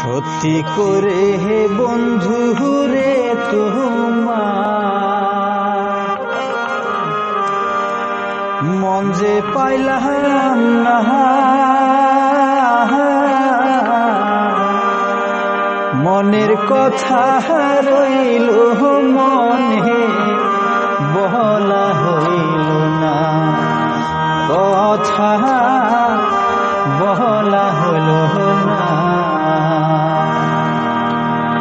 সত্যি করে হে বন্ধু রে তোমার মন যে পাইলাম না, মনের কথা রইল মনে বলা হইল না, কথা বলা হইল না।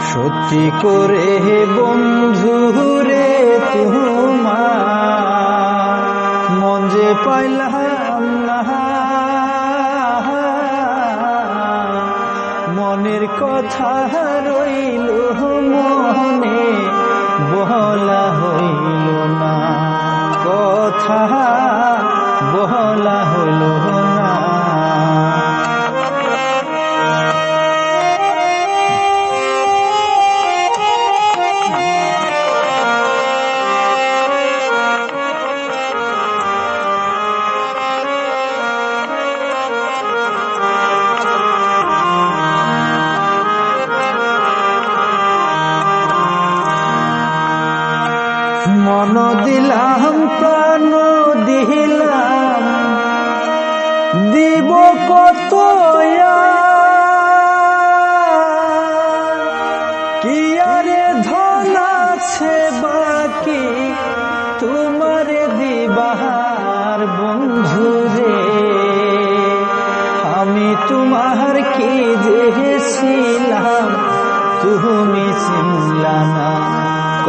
সত্যি করে হে বন্ধু রে তোমার মন যে পাইলাম না, মনের কথা রইল মনে বলা হইল না, কথা বলা হইল না। মন দিলাম প্রাণ দিলাম দিব কত, কি আরে ধন আছে বাকি তোমারে দিবার বন্ধু রে। আমি তোমার কি যেছিলাম তুমি চিনলা না,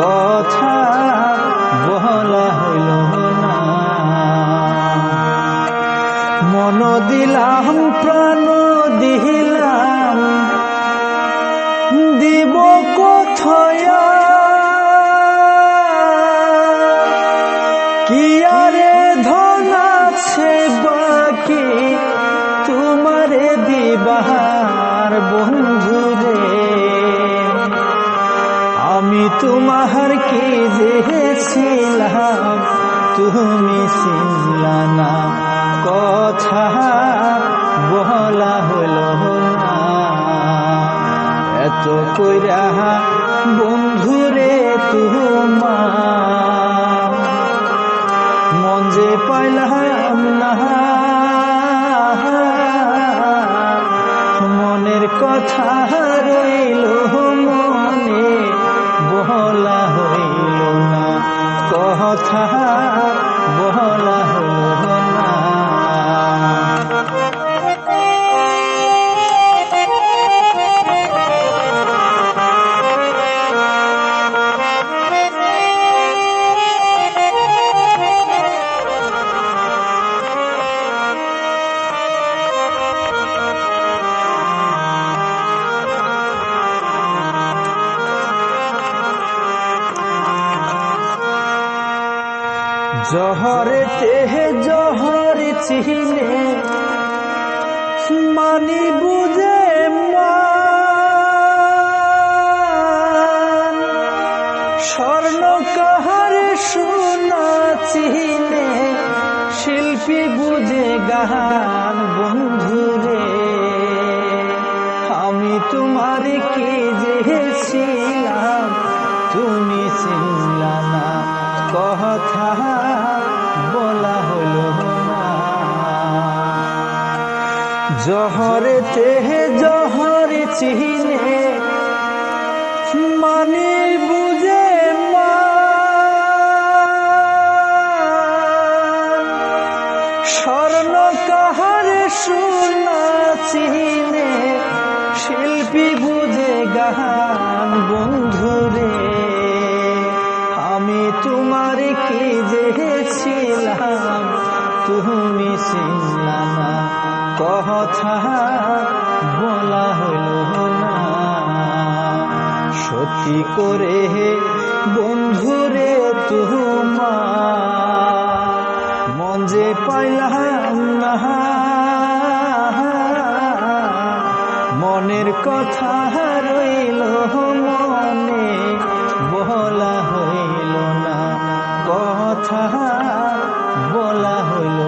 কথা বলা হইল না। মন দিলাম প্রাণ দিলাম দিব কোথায়, কি আরে ধন আছে বাকি তোমারে দিবার বন্ধু রে। আমি তোমার কি যেছিলাম তুমি চিনলা না, কথা বলা হইল না। এত কইরা বন্ধু রে তোমার মন যে পাইলাম না, মনের কথা রইল মনে বলা হইল না, কথা বলা হইল না। জহরেতে জহর চিনে মানি বুঝে মান, স্বর্ণ কাহার সোনা চিনে শিল্পী বুঝে গান বন্ধু রে। আমি তোমার কি যেছিলাম তুমি চিনলা না, কথা বলা হইল না। জহরেতে জহর চিনে মানি বুঝে মান, স্বর্ণ কাহার সোনা চিনে শিল্পী বুঝে গান বন্ধু রে। আমি তোমার কি যেছিলাম তুমি চিনলা না, কথা বলা হইল না। সত্যি করে হে বন্ধু রে তোমার মন যে পাইলাম না, মনের কথা রইল মনে বলা হইল না, কথা বলা হইল